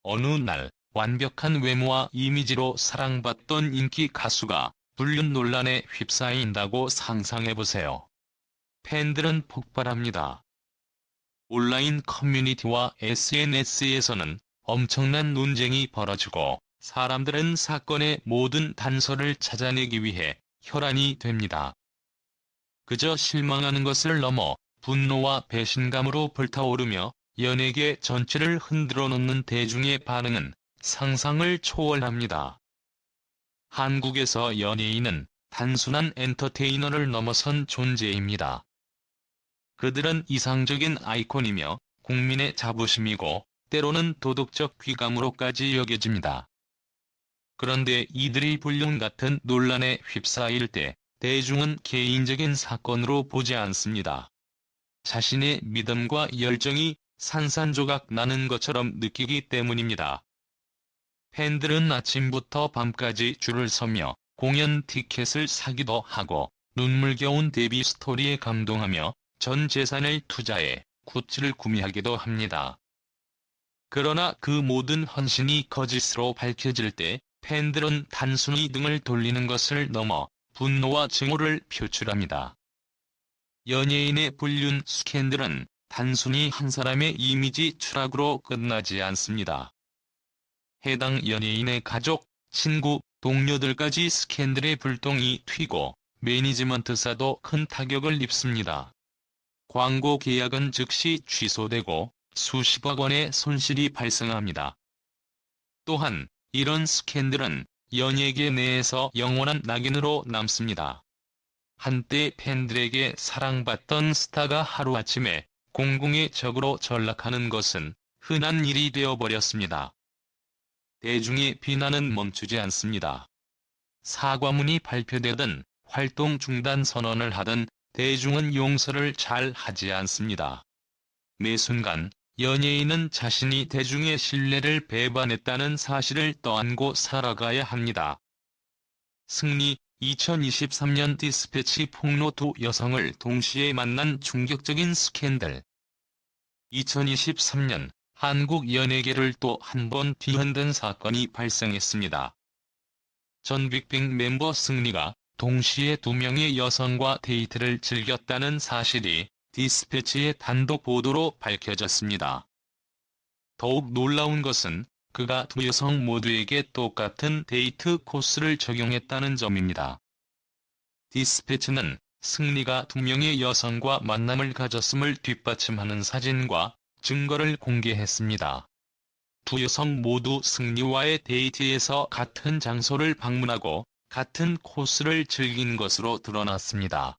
어느 날 완벽한 외모와 이미지로 사랑받던 인기 가수가 불륜 논란에 휩싸인다고 상상해보세요. 팬들은 폭발합니다. 온라인 커뮤니티와 SNS에서는 엄청난 논쟁이 벌어지고 사람들은 사건의 모든 단서를 찾아내기 위해 혈안이 됩니다. 그저 실망하는 것을 넘어 분노와 배신감으로 불타오르며 연예계 전체를 흔들어 놓는 대중의 반응은 상상을 초월합니다. 한국에서 연예인은 단순한 엔터테이너를 넘어선 존재입니다. 그들은 이상적인 아이콘이며 국민의 자부심이고 때로는 도덕적 귀감으로까지 여겨집니다. 그런데 이들이 불륜 같은 논란에 휩싸일 때 대중은 개인적인 사건으로 보지 않습니다. 자신의 믿음과 열정이 산산조각 나는 것처럼 느끼기 때문입니다. 팬들은 아침부터 밤까지 줄을 서며 공연 티켓을 사기도 하고 눈물겨운 데뷔 스토리에 감동하며 전 재산을 투자해 굿즈를 구매하기도 합니다. 그러나 그 모든 헌신이 거짓으로 밝혀질 때 팬들은 단순히 등을 돌리는 것을 넘어 분노와 증오를 표출합니다. 연예인의 불륜 스캔들은 단순히 한 사람의 이미지 추락으로 끝나지 않습니다. 해당 연예인의 가족, 친구, 동료들까지 스캔들의 불똥이 튀고 매니지먼트사도 큰 타격을 입습니다. 광고 계약은 즉시 취소되고 수십억 원의 손실이 발생합니다. 또한 이런 스캔들은 연예계 내에서 영원한 낙인으로 남습니다. 한때 팬들에게 사랑받던 스타가 하루아침에 공공의 적으로 전락하는 것은 흔한 일이 되어버렸습니다. 대중의 비난은 멈추지 않습니다. 사과문이 발표되든 활동 중단 선언을 하든 대중은 용서를 잘 하지 않습니다. 매 순간 연예인은 자신이 대중의 신뢰를 배반했다는 사실을 떠안고 살아가야 합니다. 승리 2023년 디스패치 폭로 두 여성을 동시에 만난 충격적인 스캔들. 2023년 한국 연예계를 또 한 번 뒤흔든 사건이 발생했습니다. 전 빅뱅 멤버 승리가 동시에 두 명의 여성과 데이트를 즐겼다는 사실이 디스패치의 단독 보도로 밝혀졌습니다. 더욱 놀라운 것은 그가 두 여성 모두에게 똑같은 데이트 코스를 적용했다는 점입니다. 디스패치는 승리가 두 명의 여성과 만남을 가졌음을 뒷받침하는 사진과 증거를 공개했습니다. 두 여성 모두 승리와의 데이트에서 같은 장소를 방문하고 같은 코스를 즐긴 것으로 드러났습니다.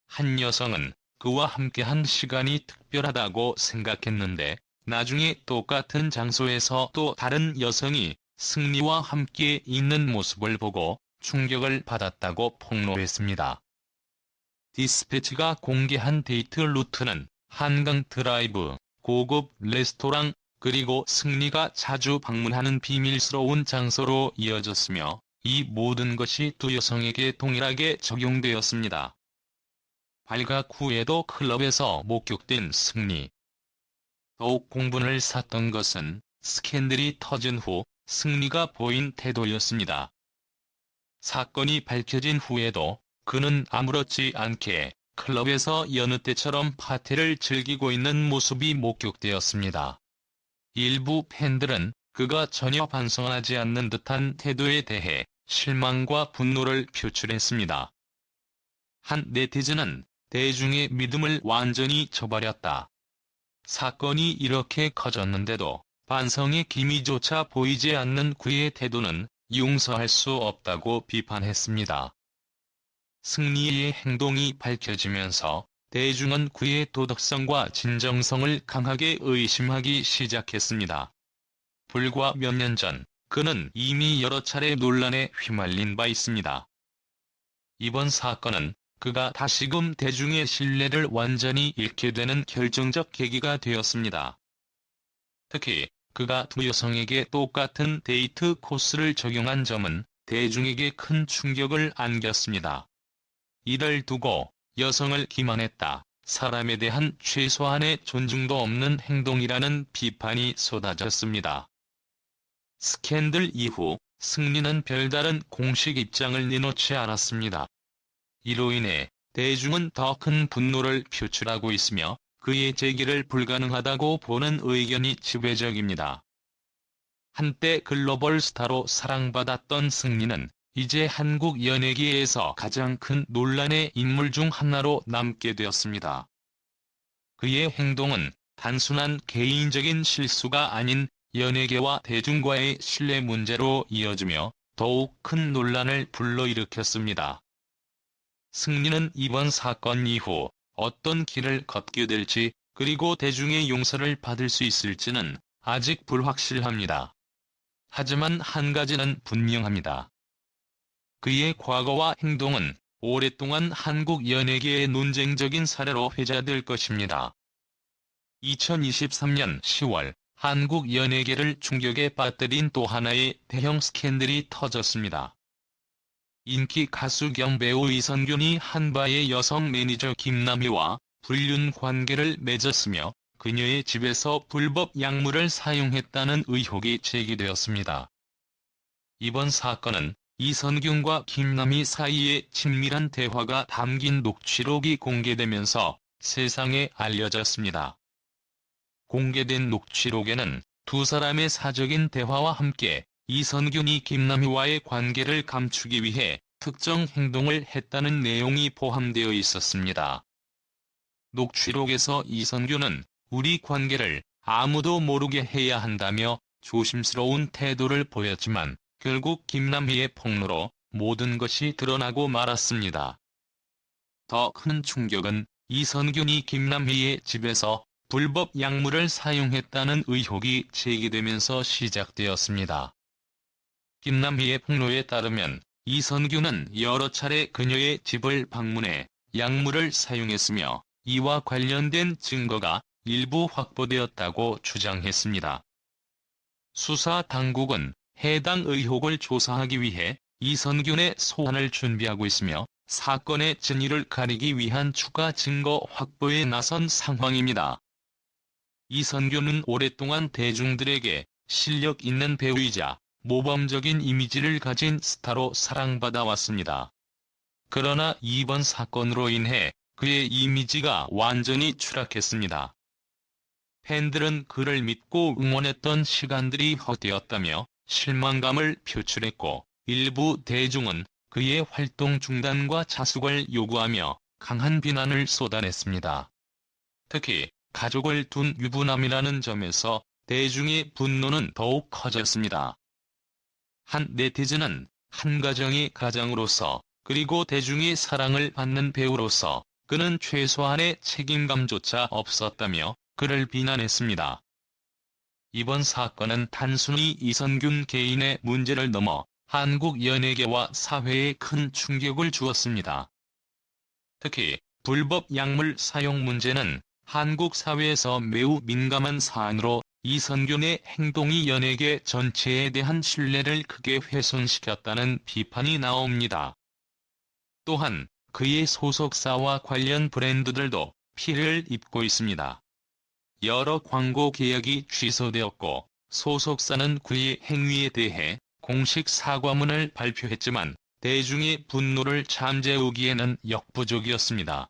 한 여성은 그와 함께한 시간이 특별하다고 생각했는데 나중에 똑같은 장소에서 또 다른 여성이 승리와 함께 있는 모습을 보고 충격을 받았다고 폭로했습니다. 디스패치가 공개한 데이트 루트는 한강 드라이브, 고급 레스토랑, 그리고 승리가 자주 방문하는 비밀스러운 장소로 이어졌으며 이 모든 것이 두 여성에게 동일하게 적용되었습니다. 발각 후에도 클럽에서 목격된 승리. 더욱 공분을 샀던 것은 스캔들이 터진 후 승리가 보인 태도였습니다. 사건이 밝혀진 후에도 그는 아무렇지 않게 클럽에서 여느 때처럼 파티를 즐기고 있는 모습이 목격되었습니다. 일부 팬들은 그가 전혀 반성하지 않는 듯한 태도에 대해 실망과 분노를 표출했습니다. 한 네티즌은 대중의 믿음을 완전히 저버렸다. 사건이 이렇게 커졌는데도 반성의 기미조차 보이지 않는 그의 태도는 용서할 수 없다고 비판했습니다. 승리의 행동이 밝혀지면서 대중은 그의 도덕성과 진정성을 강하게 의심하기 시작했습니다. 불과 몇 년 전, 그는 이미 여러 차례 논란에 휘말린 바 있습니다. 이번 사건은 그가 다시금 대중의 신뢰를 완전히 잃게 되는 결정적 계기가 되었습니다. 특히 그가 두 여성에게 똑같은 데이트 코스를 적용한 점은 대중에게 큰 충격을 안겼습니다. 이를 두고 여성을 기만했다, 사람에 대한 최소한의 존중도 없는 행동이라는 비판이 쏟아졌습니다. 스캔들 이후 승리는 별다른 공식 입장을 내놓지 않았습니다. 이로 인해 대중은 더 큰 분노를 표출하고 있으며 그의 재기를 불가능하다고 보는 의견이 지배적입니다. 한때 글로벌 스타로 사랑받았던 승리는 이제 한국 연예계에서 가장 큰 논란의 인물 중 하나로 남게 되었습니다. 그의 행동은 단순한 개인적인 실수가 아닌 연예계와 대중과의 신뢰 문제로 이어지며 더욱 큰 논란을 불러일으켰습니다. 승리는 이번 사건 이후 어떤 길을 걷게 될지 그리고 대중의 용서를 받을 수 있을지는 아직 불확실합니다. 하지만 한 가지는 분명합니다. 그의 과거와 행동은 오랫동안 한국 연예계의 논쟁적인 사례로 회자될 것입니다. 2023년 10월 한국 연예계를 충격에 빠뜨린 또 하나의 대형 스캔들이 터졌습니다. 인기 가수 겸 배우 이선균이 한바의 여성 매니저 김남희와 불륜 관계를 맺었으며 그녀의 집에서 불법 약물을 사용했다는 의혹이 제기되었습니다. 이번 사건은 이선균과 김남희 사이의 친밀한 대화가 담긴 녹취록이 공개되면서 세상에 알려졌습니다. 공개된 녹취록에는 두 사람의 사적인 대화와 함께 이선균이 김남희와의 관계를 감추기 위해 특정 행동을 했다는 내용이 포함되어 있었습니다. 녹취록에서 이선균은 우리 관계를 아무도 모르게 해야 한다며 조심스러운 태도를 보였지만 결국 김남희의 폭로로 모든 것이 드러나고 말았습니다. 더 큰 충격은 이선균이 김남희의 집에서 불법 약물을 사용했다는 의혹이 제기되면서 시작되었습니다. 김남희의 폭로에 따르면 이선균은 여러 차례 그녀의 집을 방문해 약물을 사용했으며 이와 관련된 증거가 일부 확보되었다고 주장했습니다. 수사 당국은 해당 의혹을 조사하기 위해 이선균의 소환을 준비하고 있으며 사건의 진위를 가리기 위한 추가 증거 확보에 나선 상황입니다. 이선균은 오랫동안 대중들에게 실력 있는 배우이자 모범적인 이미지를 가진 스타로 사랑받아 왔습니다. 그러나 이번 사건으로 인해 그의 이미지가 완전히 추락했습니다. 팬들은 그를 믿고 응원했던 시간들이 헛되었다며 실망감을 표출했고 일부 대중은 그의 활동 중단과 자숙을 요구하며 강한 비난을 쏟아냈습니다. 특히 가족을 둔 유부남이라는 점에서 대중의 분노는 더욱 커졌습니다. 한 네티즌은 한 가정의 가장으로서 그리고 대중의 사랑을 받는 배우로서 그는 최소한의 책임감조차 없었다며 그를 비난했습니다. 이번 사건은 단순히 이선균 개인의 문제를 넘어 한국 연예계와 사회에 큰 충격을 주었습니다. 특히 불법 약물 사용 문제는 한국 사회에서 매우 민감한 사안으로 이선균의 행동이 연예계 전체에 대한 신뢰를 크게 훼손시켰다는 비판이 나옵니다. 또한 그의 소속사와 관련 브랜드들도 피해를 입고 있습니다. 여러 광고 계약이 취소되었고 소속사는 그의 행위에 대해 공식 사과문을 발표했지만 대중의 분노를 잠재우기에는 역부족이었습니다.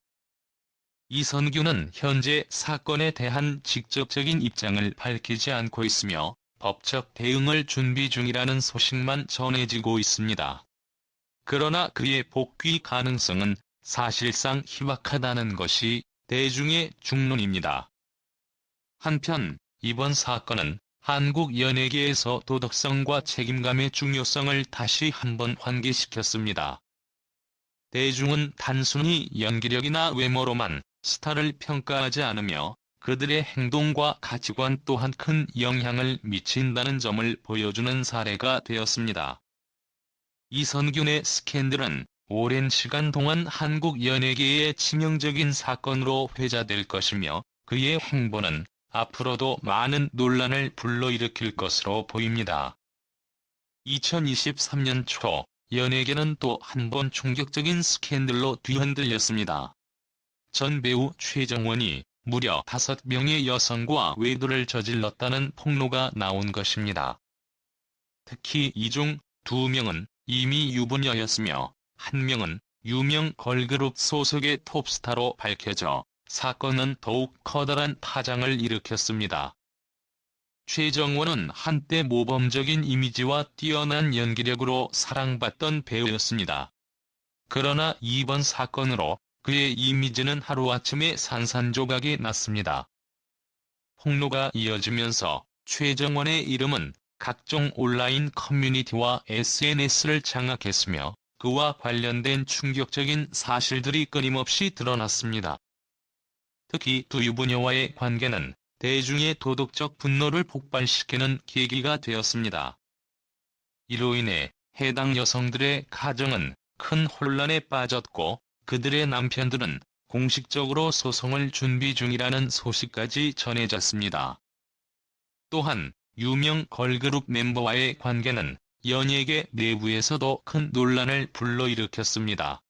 이선균은 현재 사건에 대한 직접적인 입장을 밝히지 않고 있으며 법적 대응을 준비 중이라는 소식만 전해지고 있습니다. 그러나 그의 복귀 가능성은 사실상 희박하다는 것이 대중의 중론입니다. 한편 이번 사건은 한국 연예계에서 도덕성과 책임감의 중요성을 다시 한번 환기시켰습니다. 대중은 단순히 연기력이나 외모로만 스타를 평가하지 않으며 그들의 행동과 가치관 또한 큰 영향을 미친다는 점을 보여주는 사례가 되었습니다. 이선균의 스캔들은 오랜 시간 동안 한국 연예계의 치명적인 사건으로 회자될 것이며 그의 행보는 앞으로도 많은 논란을 불러일으킬 것으로 보입니다. 2023년 초 연예계는 또 한 번 충격적인 스캔들로 뒤흔들렸습니다. 전 배우 최정원이 무려 5명의 여성과 외도를 저질렀다는 폭로가 나온 것입니다. 특히 이 중 2명은 이미 유부녀였으며 1명은 유명 걸그룹 소속의 톱스타로 밝혀져 사건은 더욱 커다란 파장을 일으켰습니다. 최정원은 한때 모범적인 이미지와 뛰어난 연기력으로 사랑받던 배우였습니다. 그러나 이번 사건으로 그의 이미지는 하루아침에 산산조각이 났습니다. 폭로가 이어지면서 최정원의 이름은 각종 온라인 커뮤니티와 SNS를 장악했으며 그와 관련된 충격적인 사실들이 끊임없이 드러났습니다. 특히 두 유부녀와의 관계는 대중의 도덕적 분노를 폭발시키는 계기가 되었습니다. 이로 인해 해당 여성들의 가정은 큰 혼란에 빠졌고 그들의 남편들은 공식적으로 소송을 준비 중이라는 소식까지 전해졌습니다. 또한 유명 걸그룹 멤버와의 관계는 연예계 내부에서도 큰 논란을 불러일으켰습니다.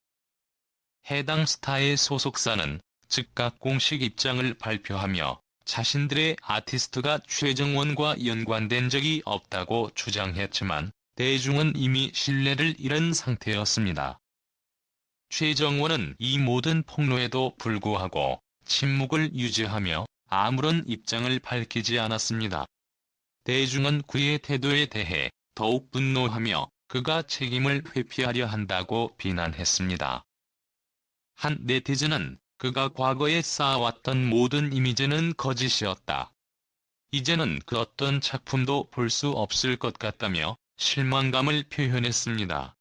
해당 스타의 소속사는 즉각 공식 입장을 발표하며 자신들의 아티스트가 최정원과 연관된 적이 없다고 주장했지만 대중은 이미 신뢰를 잃은 상태였습니다. 최정원은 이 모든 폭로에도 불구하고 침묵을 유지하며 아무런 입장을 밝히지 않았습니다. 대중은 그의 태도에 대해 더욱 분노하며 그가 책임을 회피하려 한다고 비난했습니다. 한 네티즌은 그가 과거에 쌓아왔던 모든 이미지는 거짓이었다. 이제는 그 어떤 작품도 볼 수 없을 것 같다며 실망감을 표현했습니다.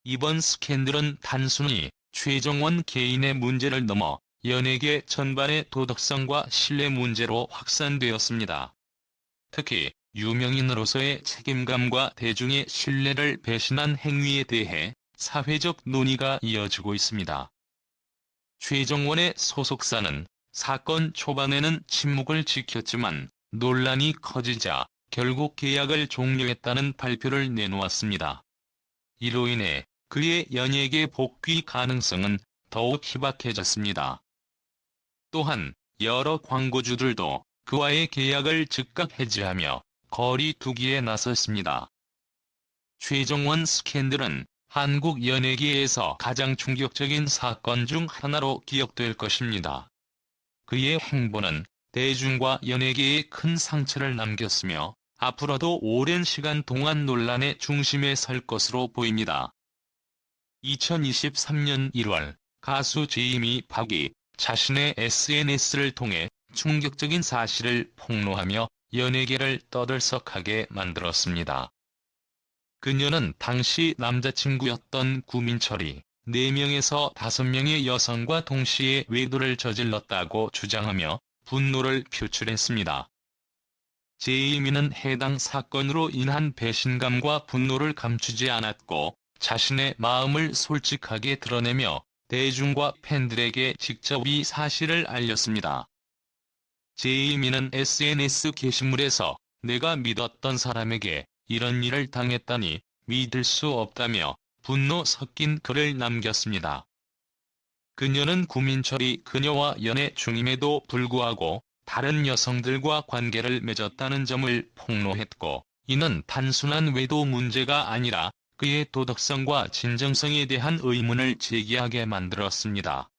이번 스캔들은 단순히 최정원 개인의 문제를 넘어 연예계 전반의 도덕성과 신뢰 문제로 확산되었습니다. 특히 유명인으로서의 책임감과 대중의 신뢰를 배신한 행위에 대해 사회적 논의가 이어지고 있습니다. 최정원의 소속사는 사건 초반에는 침묵을 지켰지만 논란이 커지자 결국 계약을 종료했다는 발표를 내놓았습니다. 이로 인해 그의 연예계 복귀 가능성은 더욱 희박해졌습니다. 또한 여러 광고주들도 그와의 계약을 즉각 해지하며 거리 두기에 나섰습니다. 최정원 스캔들은 한국 연예계에서 가장 충격적인 사건 중 하나로 기억될 것입니다. 그의 행보는 대중과 연예계에 큰 상처를 남겼으며 앞으로도 오랜 시간 동안 논란의 중심에 설 것으로 보입니다. 2023년 1월 가수 제이미 박이 자신의 SNS를 통해 충격적인 사실을 폭로하며 연예계를 떠들썩하게 만들었습니다. 그녀는 당시 남자친구였던 구민철이 4명에서 5명의 여성과 동시에 외도를 저질렀다고 주장하며 분노를 표출했습니다. 제이미는 해당 사건으로 인한 배신감과 분노를 감추지 않았고 자신의 마음을 솔직하게 드러내며 대중과 팬들에게 직접 이 사실을 알렸습니다. 제이미는 SNS 게시물에서 내가 믿었던 사람에게 이런 일을 당했다니 믿을 수 없다며 분노 섞인 글을 남겼습니다. 그녀는 구민철이 그녀와 연애 중임에도 불구하고 다른 여성들과 관계를 맺었다는 점을 폭로했고, 이는 단순한 외도 문제가 아니라 그의 도덕성과 진정성에 대한 의문을 제기하게 만들었습니다.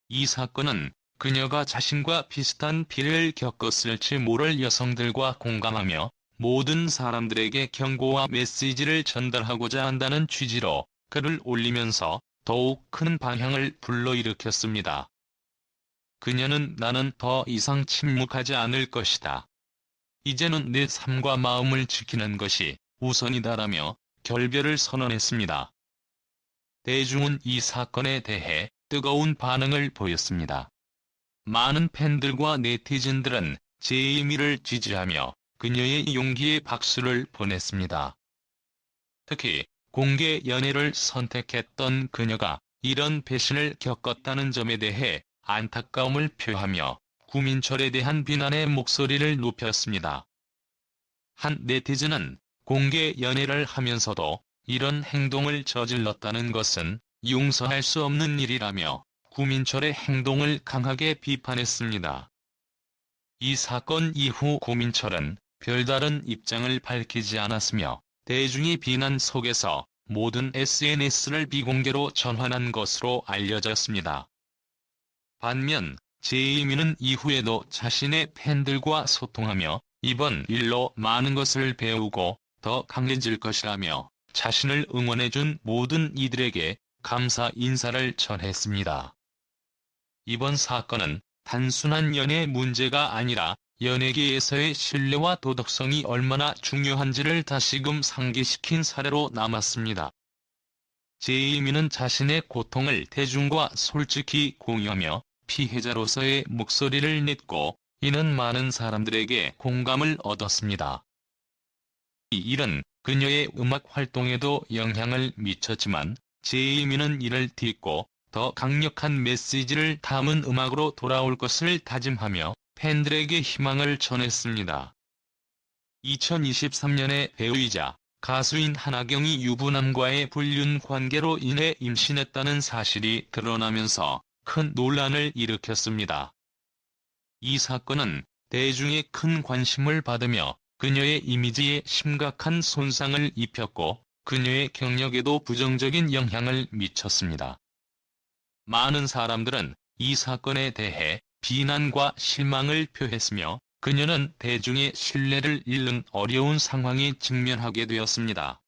이 사건은 그녀가 자신과 비슷한 피해를 겪었을지 모를 여성들과 공감하며 모든 사람들에게 경고와 메시지를 전달하고자 한다는 취지로 글을 올리면서 더욱 큰 반향을 불러일으켰습니다. 그녀는 나는 더 이상 침묵하지 않을 것이다. 이제는 내 삶과 마음을 지키는 것이 우선이다라며 결별을 선언했습니다. 대중은 이 사건에 대해 뜨거운 반응을 보였습니다. 많은 팬들과 네티즌들은 제이미를 지지하며 그녀의 용기에 박수를 보냈습니다. 특히 공개 연애를 선택했던 그녀가 이런 배신을 겪었다는 점에 대해 안타까움을 표하며 구민철에 대한 비난의 목소리를 높였습니다. 한 네티즌은 공개 연애를 하면서도 이런 행동을 저질렀다는 것은 용서할 수 없는 일이라며 구민철의 행동을 강하게 비판했습니다. 이 사건 이후 구민철은 별다른 입장을 밝히지 않았으며 대중의 비난 속에서 모든 SNS를 비공개로 전환한 것으로 알려졌습니다. 반면 제이미는 이후에도 자신의 팬들과 소통하며 이번 일로 많은 것을 배우고 더 강해질 것이라며 자신을 응원해준 모든 이들에게 감사 인사를 전했습니다. 이번 사건은 단순한 연애 문제가 아니라 연예계에서의 신뢰와 도덕성이 얼마나 중요한지를 다시금 상기시킨 사례로 남았습니다. 제이미는 자신의 고통을 대중과 솔직히 공유하며 피해자로서의 목소리를 냈고, 이는 많은 사람들에게 공감을 얻었습니다. 이 일은 그녀의 음악 활동에도 영향을 미쳤지만 제이미는 이를 딛고 더 강력한 메시지를 담은 음악으로 돌아올 것을 다짐하며 팬들에게 희망을 전했습니다. 2023년에 배우이자 가수인 한아경이 유부남과의 불륜 관계로 인해 임신했다는 사실이 드러나면서 큰 논란을 일으켰습니다. 이 사건은 대중의 큰 관심을 받으며 그녀의 이미지에 심각한 손상을 입혔고 그녀의 경력에도 부정적인 영향을 미쳤습니다. 많은 사람들은 이 사건에 대해 비난과 실망을 표했으며 그녀는 대중의 신뢰를 잃는 어려운 상황에 직면하게 되었습니다.